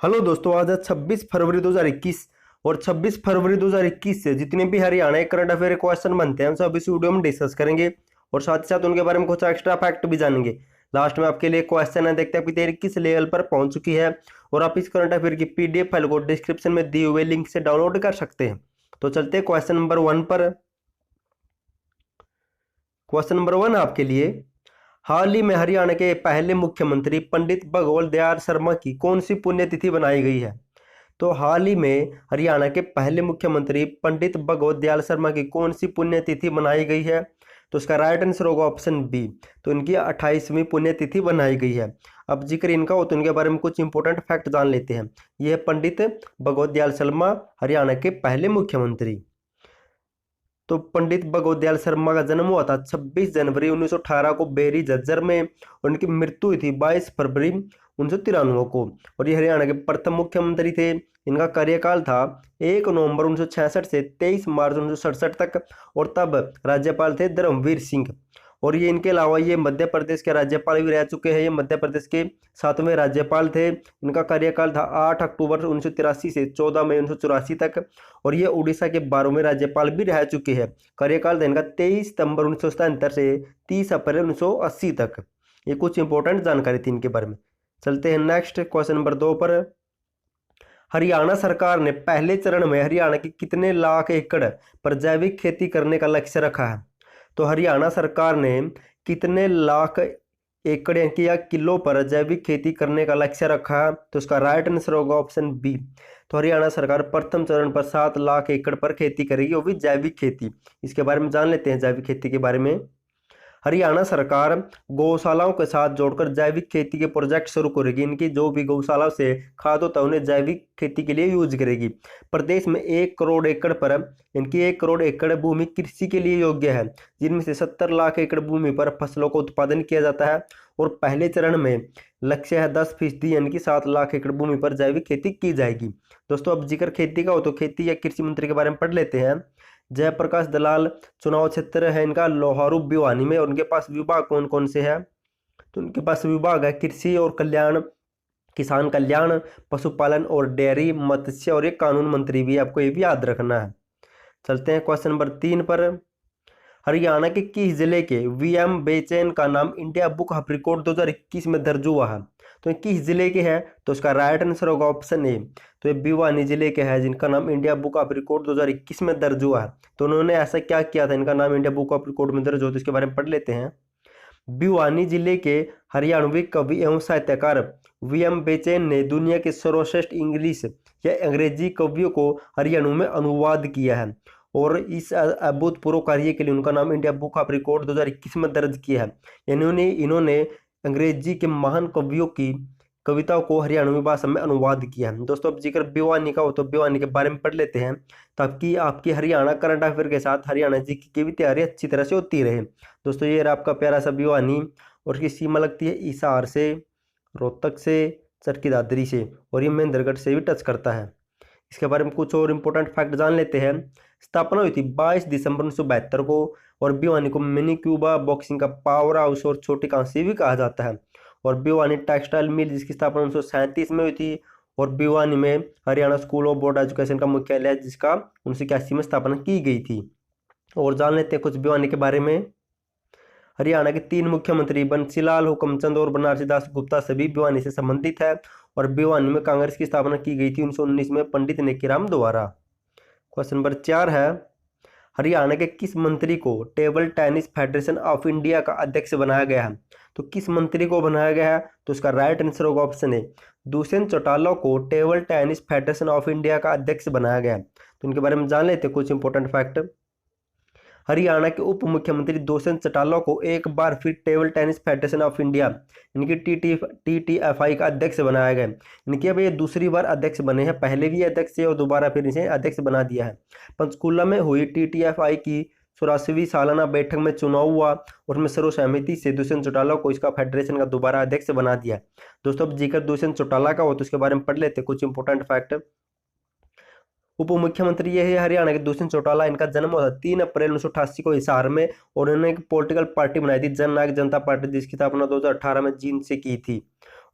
Hello दोस्तों, आज है 26 फरवरी 2021 और 26 फरवरी 2021 से जितने भी हरियाणा के करंट अफेयर क्वेश्चन बनते हैं सब इस वीडियो में डिस्कस करेंगे और साथ ही साथ उनके बारे में कुछ एक्स्ट्रा फैक्ट भी जानेंगे। लास्ट में आपके लिए क्वेश्चन है, देखते हैं आपकी तैयारी किस लेवल पर पहुंच चुकी है। और आप इस करंट अफेयर की पीडीएफ फाइल को डिस्क्रिप्शन में दिए हुए लिंक से डाउनलोड कर सकते हैं। तो चलते हैं क्वेश्चन नंबर 1 पर। क्वेश्चन नंबर 1 आपके लिए, हाल ही में हरियाणा के पहले मुख्यमंत्री पंडित भगवत दयाल शर्मा की कौन सी पुण्यतिथि बनाई गई है। तो हाल ही में हरियाणा के पहले मुख्यमंत्री पंडित भगवत दयाल शर्मा की कौन सी पुण्यतिथि बनाई गई है। तो इसका राइट आंसर होगा ऑप्शन बी। तो इनकी 28वीं पुण्यतिथि बनाई गई है। अब जिक्र इनका हो तो इनके बारे में कुछ इंपॉर्टेंट फैक्ट जान लेते हैं। यह है पंडित भगवत दयाल शर्मा, हरियाणा के पहले मुख्यमंत्री। तो पंडित भगवत दयाल शर्मा का जन्म हुआ था 26 जनवरी 1918 को बेरी झज्जर में। उनकी मृत्यु हुई थी 22 फरवरी 1993 को। और ये हरियाणा के प्रथम मुख्यमंत्री थे। इनका कार्यकाल था 1 नवंबर 1966 से 23 मार्च 1967 तक। और तब राज्यपाल थे धर्मवीर सिंह। और ये इनके अलावा ये मध्य प्रदेश के राज्यपाल भी रह चुके हैं। ये मध्य प्रदेश के 7वें राज्यपाल थे। इनका कार्यकाल था 8 अक्टूबर 1983 से 14 मई 1984 तक। और ये उड़ीसा के 12वें राज्यपाल भी रह चुके हैं। कार्यकाल था इनका 23 सितंबर 1977 से 30 अप्रैल 1980 तक। ये कुछ इंपॉर्टेंट जानकारी थी इनके बारे में। चलते हैं नेक्स्ट क्वेश्चन नंबर 2 पर। हरियाणा सरकार ने पहले चरण में हरियाणा की कितने लाख एकड़ पर जैविक खेती करने का लक्ष्य रखा है। तो हरियाणा सरकार ने कितने लाख एकड़ या किलो पर जैविक खेती करने का लक्ष्य रखा है। तो इसका राइट आंसर होगा ऑप्शन बी। तो हरियाणा सरकार प्रथम चरण पर 7 लाख एकड़ पर खेती करेगी, वो भी जैविक खेती। इसके बारे में जान लेते हैं जैविक खेती के बारे में। हरियाणा सरकार गौशालाओं के साथ जोड़कर जैविक खेती के प्रोजेक्ट शुरू करेगी। इनकी जो भी गौशालाओं से खाद होता है उन्हें जैविक खेती के लिए यूज करेगी। प्रदेश में 1 करोड़ एकड़ पर इनकी 1 करोड़ एकड़ भूमि कृषि के लिए योग्य है, जिनमें से 70 लाख एकड़ भूमि पर फसलों का उत्पादन किया जाता है। और पहले चरण में लक्ष्य है 10% यानी कि 7 लाख एकड़ भूमि पर जैविक खेती की जाएगी। दोस्तों, अब जिक्र खेती का हो तो खेती या कृषि मंत्री के बारे में पढ़ लेते हैं। जयप्रकाश दलाल चुनाव क्षेत्र है इनका लोहारू भिवानी में। और उनके पास विभाग कौन कौन से हैं। तो उनके पास विभाग है कृषि और कल्याण, किसान कल्याण, पशुपालन और डेयरी, मत्स्य और एक कानून मंत्री भी है। आपको ये भी याद रखना है। चलते हैं क्वेश्चन नंबर 3 पर। हरियाणा के किस जिले के वीएम बेचैन का नाम इंडिया बुक ऑफ रिकॉर्ड 2021 में दर्ज हुआ है। तो ये किस जिले के हैं। तो इसका राइट आंसर होगा ऑप्शन ए। तो ये भिवानी जिले के हैं जिनका नाम इंडिया बुक ऑफ रिकॉर्ड 2021 में दर्ज हुआ है। तो उन्होंने ऐसा क्या किया था इनका नाम इंडिया बुक ऑफ रिकॉर्ड में दर्ज हो, तो इसके बारे में पढ़ लेते हैं। भिवानी जिले के हरियाणवी कवि एवं साहित्यकार वीएम बेचैन ने दुनिया के सर्वश्रेष्ठ इंग्लिश या अंग्रेजी कवियों को हरियाणवी में अनुवाद किया है। और इस अभूतपूर्व कार्य के लिए उनका नाम इंडिया बुक ऑफ रिकॉर्ड 2021 में दर्ज किया है। इन्होंने अंग्रेजी के महान कवियों की कविताओं को हरियाणवी भाषा में अनुवाद किया है। दोस्तों, अब जिक्र भिवानी का हो तो भिवानी के बारे में पढ़ लेते हैं, ताकि आपकी हरियाणा करंट अफेयर के साथ हरियाणा जी की भी तैयारी अच्छी तरह से होती रहे। दोस्तों, ये रहा आपका प्यारा सा भिवानी। और इसकी सीमा लगती है हिसार से, रोहतक से, चरखी दादरी से, और ये महेंद्रगढ़ से भी टच करता है। इसके बारे में कुछ और इंपॉर्टेंट फैक्ट जान लेते हैं। स्थापना हुई थी 22 दिसंबर 1972 को। और भिवानी को मिनी क्यूबा, बॉक्सिंग का पावर हाउस और छोटी कांसी भी कहा जाता है। और भिवानी टेक्सटाइल मिल जिसकी स्थापना 1937 में हुई थी। और भिवानी में Haryana school of board education का मुख्यालय है जिसका 1981 में स्थापना की गई थी। और जान लेते हैं कुछ भिवानी के बारे में। हरियाणा के 3 मुख्यमंत्री बंसीलाल हुकमचंद और बनारसी दास गुप्ता सभी भिवानी से संबंधित है। और भिवानी में कांग्रेस की स्थापना की गई थी 1919 में पंडित नेकीराम द्वारा। क्वेश्चन नंबर 4 है, हरियाणा के किस मंत्री को table tennis federation of India का अध्यक्ष बनाया गया है। तो किस मंत्री को बनाया गया है। तो इसका राइट आंसर होगा ऑप्शन ए। दुष्यंत चौटाला को table tennis federation of India का अध्यक्ष बनाया गया है। तो इनके बारे में जान लेते हैं कुछ इंपॉर्टेंट फैक्ट। हरियाणा के उप मुख्यमंत्री दुष्यंत चौटाला को एक बार फिर table tennis federation of India इनकी TTFI का अध्यक्ष बनाया गया। इनकी अब ये दूसरी बार अध्यक्ष बने हैं। पहले भी अध्यक्ष थे और दोबारा फिर इसे अध्यक्ष बना दिया है। पंचकुला में हुई TTFI की 84वीं सालाना बैठक में चुनाव हुआ और उसमें सर्वसहमति से दुष्यंत चौटाला को इसका फेडरेशन का दोबारा अध्यक्ष बना दिया। दोस्तों, अब जिक्र दुष्यंत चौटाला का हो तो उसके बारे में पढ़ लेते कुछ इंपॉर्टेंट फैक्ट। उप मुख्यमंत्री ये है हरियाणा के दुष्यंत चौटाला। इनका जन्म हुआ था 3 अप्रैल 1988 को हिसार में। और उन्होंने एक पॉलिटिकल पार्टी बनाई थी जननायक जनता पार्टी जिसकी स्थापना 2018 में जींद से की थी।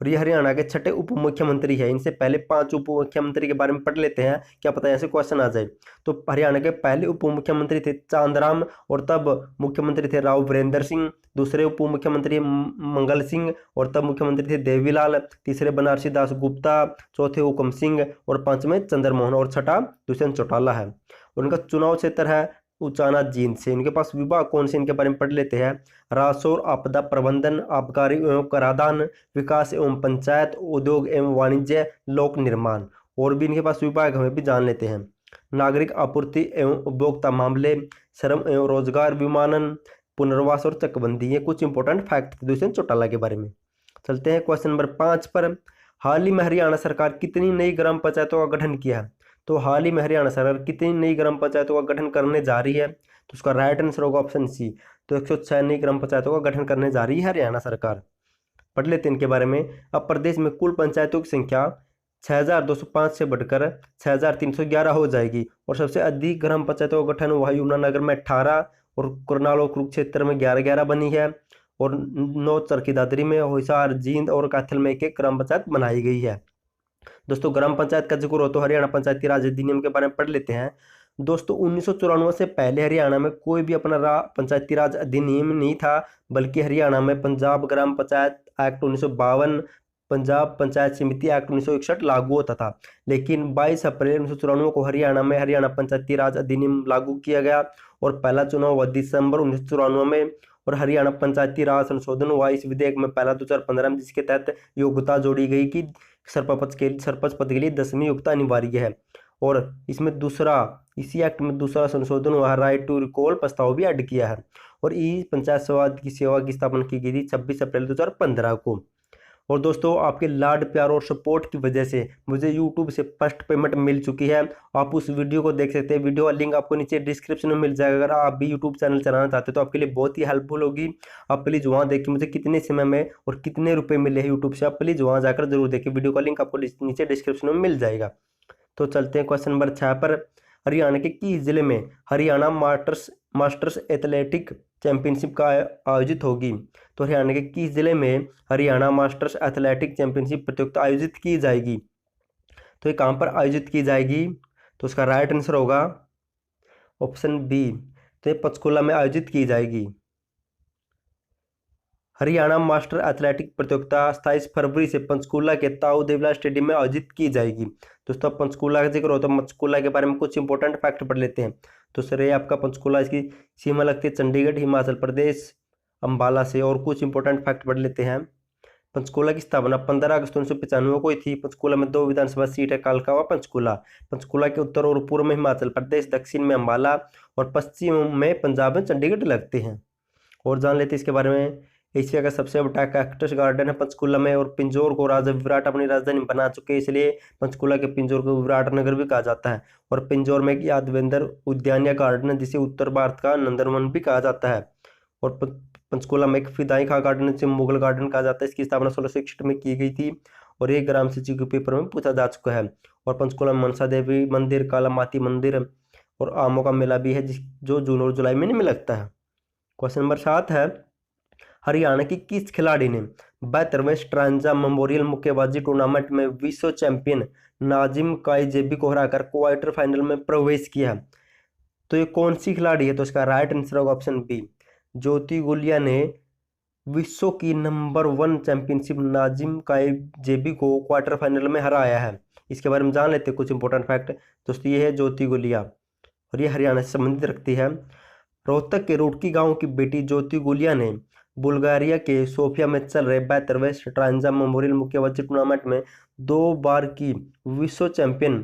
और ये हरियाणा के छठे उप मुख्यमंत्री है। इनसे पहले 5 उप मुख्यमंत्री के बारे में पढ़ लेते हैं, क्या पता ऐसे क्वेश्चन आ जाए। तो हरियाणा के पहले उप मुख्यमंत्री थे चांदराम, और तब मुख्यमंत्री थे राव वीरेंद्र सिंह। दूसरे उप मुख्यमंत्री मंगल सिंह, और तब मुख्यमंत्री थे देवीलाल। तीसरे बनारसी दास गुप्ता, चौथे हुकम सिंह, और पांचवें चंद्रमोहन, और छठा दुष्यंत चौटाला है। उनका चुनाव क्षेत्र है उचाना जींद से। इनके पास विभाग कौन से, इनके बारे में पढ़ लेते हैं। राजस्व और आपदा प्रबंधन, आबकारी एवं कराधान, विकास एवं पंचायत, उद्योग एवं वाणिज्य, लोक निर्माण। और भी इनके पास विभाग हमें भी जान लेते हैं। नागरिक आपूर्ति एवं उपभोक्ता मामले, श्रम एवं रोजगार, विमानन, पुनर्वास और चकबंदी। ये कुछ इंपॉर्टेंट फैक्ट थे दुष्यंत चौटाला के बारे में। चलते हैं क्वेश्चन नंबर 5 पर। हाल ही में हरियाणा सरकार कितनी नई ग्राम पंचायतों का गठन किया है? तो हाल ही में हरियाणा सरकार कितनी नई ग्राम पंचायतों का गठन करने जा रही है? तो उसका राइट आंसर होगा ऑप्शन सी। तो 106 नई ग्राम पंचायतों का गठन करने जा रही है हरियाणा सरकार। पढ़ लेते हैं इनके बारे में। अब प्रदेश में कुल पंचायतों की संख्या 6205 से बढ़कर 6311 हो जाएगी, और सबसे अधिक ग्राम पंचायतों का गठन हुआ यमुनानगर में 18, और करनाल और कुरुक्षेत्र में 11 बनी है, और 9 चरखी दादरी में, हिसार, जींद और कैथल में एक ग्राम पंचायत बनाई गई है। दोस्तों ग्राम पंचायत का जिक्र हो तो हरियाणा पंचायती राज अधिनियम के बारे में पढ़ लेते हैं। दोस्तों 1994 से पहले हरियाणा में कोई भी अपना पंचायती राज अधिनियम नहीं था, बल्कि हरियाणा में पंजाब ग्राम पंचायत एक्ट 1952, पंजाब पंचायत समिति एक्ट 1961 लागू होता था। लेकिन 22 अप्रैल 1994 को हरियाणा में हरियाणा पंचायती राज अधिनियम लागू किया गया, और पहला चुनाव हुआ दिसंबर 1994 में, और हरियाणा पंचायती राज संशोधन हुआ इस विधेयक में पहला 2015 में, जिसके तहत योग्यता जोड़ी गई कि सरपंच पद के लिए 10वीं योग्यता अनिवार्य है। और इसमें दूसरा, इसी एक्ट में दूसरा संशोधन हुआ है, राइट टू रिकॉल प्रस्ताव भी ऐड किया है। और ई पंचायत सेवा की स्थापना की गई थी 26 अप्रैल 2015 को। और दोस्तों आपके लाड प्यार और सपोर्ट की वजह से मुझे YouTube से फर्स्ट पेमेंट मिल चुकी है। आप उस वीडियो को देख सकते हैं, वीडियो का लिंक आपको नीचे डिस्क्रिप्शन में मिल जाएगा। अगर आप भी YouTube चैनल चलाना चाहते हो तो आपके लिए बहुत ही हेल्पफुल होगी। आप प्लीज़ वहाँ देखिए मुझे कितने समय में और कितने रुपए मिले हैं यूट्यूब से। आप प्लीज़ वहाँ जाकर जरूर देखिए, वीडियो का लिंक आपको नीचे डिस्क्रिप्शन में मिल जाएगा। तो चलते हैं क्वेश्चन नंबर 6 पर। हरियाणा के किस जिले में हरियाणा मास्टर्स एथलेटिक चैंपियनशिप का आयोजित होगी? तो हरियाणा के किस जिले में हरियाणा मास्टर्स एथलेटिक चैंपियनशिप प्रतियोगिता आयोजित की जाएगी? तो ये कहाँ पर आयोजित की जाएगी? तो उसका राइट आंसर होगा ऑप्शन बी। तो ये पंचकुला में आयोजित की जाएगी। हरियाणा मास्टर एथलेटिक प्रतियोगिता 27 फरवरी से पंचकूला के ताऊ देवला स्टेडियम में आयोजित की जाएगी। दोस्तों पंचकूला का जिक्र हो तो पंचकूला के बारे में कुछ इंपॉर्टेंट फैक्ट पढ़ लेते हैं। तो सर ये आपका पंचकूला, इसकी सीमा लगती है चंडीगढ़ हिमाचल प्रदेश अंबाला से। और कुछ इंपॉर्टेंट फैक्ट पढ़ लेते हैं। पंचकूला की स्थापना 15 अगस्त 1995 को हुई थी। पंचकूला में 2 विधानसभा सीट है, कालका व पंचकूला। पंचकूला के उत्तर और पूर्व में हिमाचल प्रदेश, दक्षिण में अंबाला, और पश्चिम में पंजाब में चंडीगढ़ लगते हैं। और जान लेते हैं इसके बारे में। एशिया का सबसे बड़ा कैक्टस गार्डन है पंचकूला में, और पिंजौर को राजा विराट अपनी राजधानी बना चुके हैं, इसलिए पंचकूला के पिंजौर को विराट नगर भी कहा जाता है। और पिंजौर में एक यादवेंद्र उद्यान या गार्डन है, जिसे उत्तर भारत का नंदनवन भी कहा जाता है। और पंचकूला में एक फिदाई खां गार्डन, जिसे मुगल गार्डन कहा जाता है। इसकी स्थापना 1661 में की गई थी, और एक ग्राम सूची के पेपर में पूछा जा चुका है। और पंचकूला में मनसा देवी मंदिर, काला माती मंदिर और आमों का मेला भी है, जो जून और जुलाई महीने में लगता है। क्वेश्चन नंबर 7 है, हरियाणा की किस खिलाड़ी ने 72वें स्ट्रांजा मेमोरियल मुक्केबाजी टूर्नामेंट में विश्व चैंपियन नाजिम काइजेबी को हराकर क्वार्टर फाइनल में प्रवेश किया? तो ये कौन सी खिलाड़ी है? तो इसका राइट आंसर होगा ऑप्शन बी। ज्योति गुलिया ने विश्व की नंबर 1 चैंपियनशिप नाजिम काइजेबी को क्वार्टर फाइनल में हराया है। इसके बारे में जान लेते हैं कुछ इंपॉर्टेंट फैक्ट। दोस्तों ये है ज्योति गुलिया, और ये हरियाणा से संबंधित रखती है। रोहतक के रुड़की गांव की बेटी ज्योति गुलिया ने बुल्गारिया के सोफिया में चल रहे 72वें स्ट्रांजा मेमोरियल मुक्केबाजी टूर्नामेंट में 2 बार की विश्व चैंपियन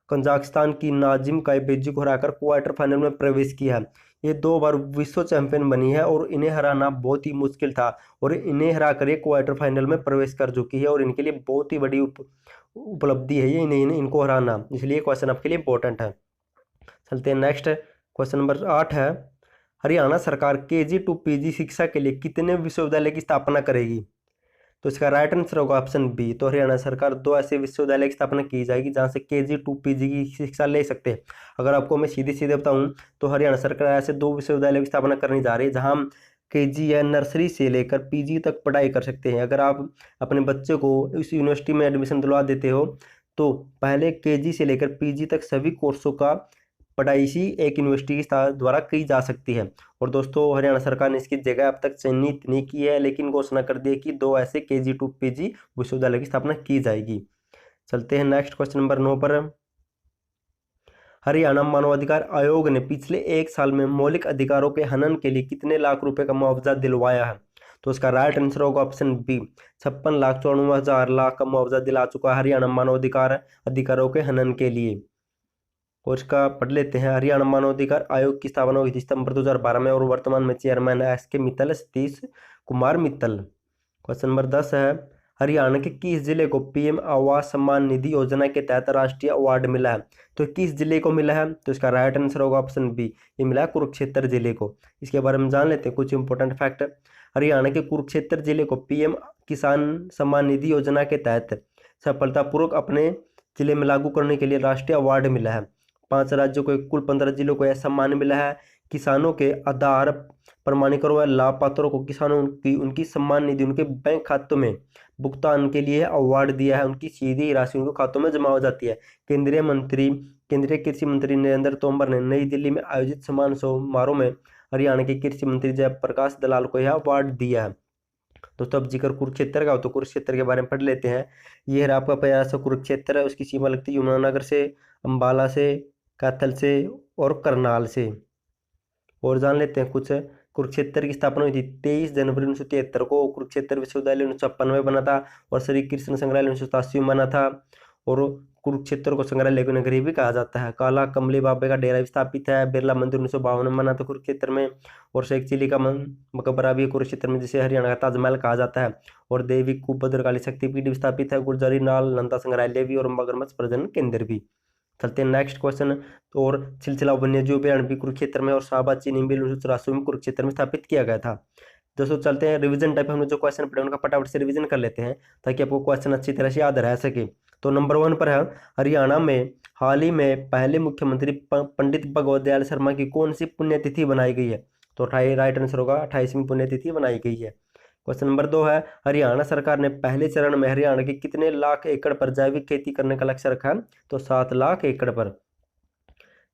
कजाकिस्तान की नाजिम काइजेबी को हराकर क्वार्टर फाइनल में प्रवेश किया है। ये 2 बार विश्व चैंपियन बनी है, और इन्हें हराना बहुत ही मुश्किल था, और इन्हें हराकर ये क्वार्टर फाइनल में प्रवेश कर चुकी है, और इनके लिए बहुत ही बड़ी उपलब्धि है ये इनको हराना, इसलिए क्वेश्चन आपके लिए इंपॉर्टेंट है। चलते हैं नेक्स्ट। क्वेश्चन नंबर 8 है, हरियाणा सरकार KG to PG शिक्षा के लिए कितने विश्वविद्यालय की स्थापना करेगी? तो इसका राइट आंसर होगा ऑप्शन बी। तो हरियाणा सरकार 2 ऐसे विश्वविद्यालय की स्थापना की जाएगी जहां से KG to PG की शिक्षा ले सकते हैं। अगर आपको मैं सीधे सीधे बताऊं तो हरियाणा सरकार ऐसे 2 विश्वविद्यालयों की स्थापना करने जा रही है जहां केजी या नर्सरी से लेकर पीजी तक पढ़ाई कर सकते हैं। अगर आप अपने बच्चे को इस यूनिवर्सिटी में एडमिशन दिलवा देते हो तो पहले केजी से लेकर पीजी तक सभी कोर्सों का पढ़ाई इसी एक यूनिवर्सिटी के द्वारा की जा सकती है। और दोस्तों हरियाणा सरकार ने इसकी जगह अब तक चिन्हित नहीं की है, लेकिन घोषणा कर दी है कि 2 ऐसे केजी टू पीजी विश्वविद्यालय की स्थापना की जाएगी। चलते हैं नेक्स्ट क्वेश्चन नंबर 9 पर। हरियाणा मानवाधिकार आयोग ने पिछले 1 साल में मौलिक अधिकारों के हनन के लिए कितने लाख रुपए का मुआवजा दिलवाया है? तो इसका राइट आंसर होगा ऑप्शन बी, 56,94,000 का मुआवजा दिला चुका है हरियाणा मानवाधिकार अधिकारों के हनन के लिए। और इसका पढ़ लेते हैं। हरियाणा मानवाधिकार आयोग की स्थापना हुई थी सितंबर 2012 में और वर्तमान में चेयरमैन है एस के मित्तल, सतीश कुमार मित्तल। क्वेश्चन नंबर 10 है, हरियाणा के किस जिले को पीएम आवास सम्मान निधि योजना के तहत राष्ट्रीय अवार्ड मिला है? तो किस जिले को मिला है? तो इसका राइट आंसर होगा ऑप्शन बी, ये मिला है कुरुक्षेत्र जिले को। इसके बारे में जान लेते हैं कुछ इंपॉर्टेंट फैक्ट। हरियाणा के कुरुक्षेत्र जिले को पीएम किसान सम्मान निधि योजना के तहत सफलतापूर्वक अपने जिले में लागू करने के लिए राष्ट्रीय अवार्ड मिला है। 5 राज्यों को कुल 15 जिलों को यह सम्मान मिला है। किसानों के आधार प्रमाणीकरण व लाभपात्रों को किसानों की उनकी सम्मान निधि उनके बैंक खातों में भुगतान के लिए अवार्ड दिया है। उनकी सीधी राशि उनके खातों में जमा हो जाती है। केंद्रीय कृषि मंत्री नरेंद्र तोमर ने नई दिल्ली में आयोजित सम्मान समारोह में हरियाणा के कृषि मंत्री जयप्रकाश दलाल को यह अवार्ड दिया है। दोस्तों अब जिक्र कुरुक्षेत्र का हो तो कुरुक्षेत्र के बारे में पढ़ लेते हैं। ये है आपका प्यारा सा कुरुक्षेत्र है। उसकी सीमा लगती है यमुनानगर से, अम्बाला से, कैथल से और करनाल से। और जान लेते हैं कुछ। कुरुक्षेत्र की स्थापना हुई थी 23 जनवरी 1973 को। कुरुक्षेत्र विश्वविद्यालय 1956 में बना था और श्री कृष्ण संग्रहालय 1987 में बना था। और कुरुक्षेत्र को संग्रहालय की नगरी भी कहा जाता है। काला कमली बाबे का डेरा भी स्थापित है। बिरला मंदिर 1952 में बना था कुरुक्षेत्र में। और शेख चिली का मकबरा भी कुरुक्षेत्र में, जिसे हरियाणा का ताजमहल कहा जाता है। और देवी कूप भद्रकाली शक्तिपीठ भी स्थापित है। गुलजारी नाल नंदा संग्रहालय भी और मगरमच्छ प्रजनन केंद्र भी। चलते हैं नेक्स्ट क्वेश्चन। तो और सिलसिला वन्यजीव अभ्यारण्य भी कुरुक्षेत्र में और शाहबाद चीनी मिल 1984 में कुरुक्षेत्र में स्थापित किया गया था। दोस्तों चलते हैं रिवीजन टाइप हमने जो क्वेश्चन पढ़े उनका फटाफट से रिवीजन कर लेते हैं ताकि आपको क्वेश्चन अच्छी तरह से याद रह सके। तो नंबर 1 पर है, हरियाणा में हाल ही में पहले मुख्यमंत्री पंडित भगवत दयाल शर्मा की कौन सी पुण्यतिथि बनाई गई है? तो राइट आंसर होगा 28वीं पुण्यतिथि बनाई गई है। क्वेश्चन नंबर 2 है, हरियाणा सरकार ने पहले चरण में हरियाणा के कितने लाख एकड़ पर जैविक खेती करने का लक्ष्य रखा है? तो 7 लाख एकड़ पर।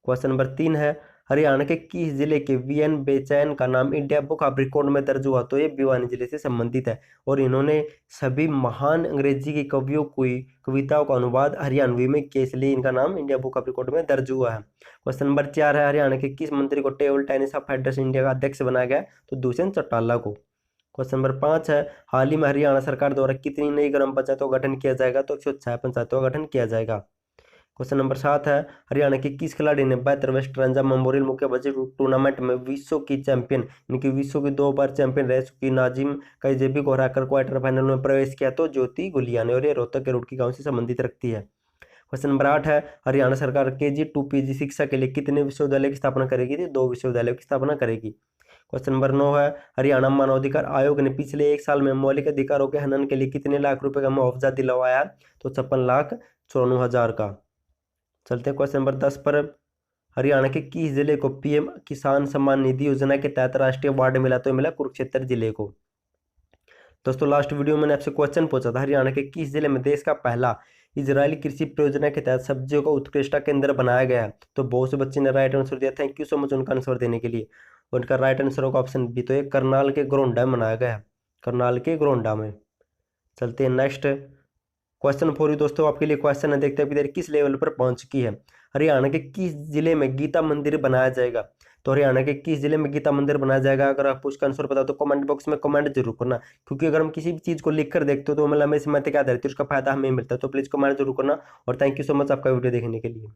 क्वेश्चन नंबर 3 है, हरियाणा के किस जिले के वीएन बेचैन का नाम इंडिया बुक ऑफ रिकॉर्ड में दर्ज हुआ? तो ये भिवानी जिले से संबंधित है और इन्होंने सभी महान अंग्रेजी के कवियों की कविताओं का अनुवाद हरियाणवी में किया, इसलिए इनका नाम इंडिया बुक ऑफ रिकॉर्ड में दर्ज हुआ है। क्वेश्चन नंबर 4 है, हरियाणा के किस मंत्री को टेबल टेनिस फेडरेशन इंडिया का अध्यक्ष बनाया गया? तो दुष्यंत चौटाला को। क्वेश्चन नंबर 5 है, हाल ही में हरियाणा सरकार द्वारा कितनी नई ग्राम पंचायतों का गठन किया जाएगा? तो 106 पंचायतों का गठन किया जाएगा। क्वेश्चन नंबर 7 है, हरियाणा के किस खिलाड़ी ने बेहतर वेस्ट रंजा मेमोरियल मुक्केबाजी टूर्नामेंट में विश्व की चैंपियन इनकी विश्व की 2 बार चैंपियन रह चुकी नाजिम काइजेबी को हराकर क्वार्टर फाइनल में प्रवेश किया? तो ज्योति गुलिया ने, और ये रोहतक के रुड़की गांव से संबंधित रखती है। क्वेश्चन नंबर 8 है, हरियाणा सरकार केजी टू पीजी शिक्षा के लिए कितने विश्वविद्यालय की स्थापना करेगी? तो 2 विश्वविद्यालयों की स्थापना करेगी। क्वेश्चन नंबर 9 है, हरियाणा मानवाधिकार आयोग ने पिछले 1 साल में मौलिक अधिकारों के हनन के लिए कितने लाख रुपए का मुआवजा दिलवाया है? तो 56,94,000 का। चलते हैं क्वेश्चन नंबर 10 पर, हरियाणा के किस जिले को पीएम किसान सम्मान निधि योजना के तहत राष्ट्रीय अवार्ड मिला? तो मिला कुरुक्षेत्र जिले को। दोस्तों लास्ट वीडियो में मैंने आपसे क्वेश्चन पूछा था, हरियाणा के किस जिले में देश का पहला इजरायली कृषि परियोजना के तहत सब्जियों का उत्कृष्टता केंद्र बनाया गया है? तो बहुत से बच्चे ने राइट आंसर दिया, थैंक यू सो मच उनका आंसर देने के लिए। उनका राइट आंसर होगा ऑप्शन बी, तो ये करनाल के ग्रोंडा में बनाया गया है, करनाल के ग्रोंडा में। चलते हैं नेक्स्ट क्वेश्चन 4 दोस्तों आपके लिए क्वेश्चन है, देखते हैं अभी किस लेवल पर पहुंच चुकी है। हरियाणा के किस जिले में गीता मंदिर बनाया जाएगा? तो हरियाणा के किस जिले में गीता मंदिर बनाया जाएगा? अगर आपको उसका आंसर पता तो कमेंट बॉक्स में कमेंट जरूर करना, क्योंकि अगर हम किसी भी चीज़ को लिख कर देखते हो तो मतलब हमें समझते क्या रहती है, उसका फायदा हमें मिलता है। तो प्लीज़ कमेंट जरूर करना और थैंक यू सो मच आपका वीडियो देखने के लिए।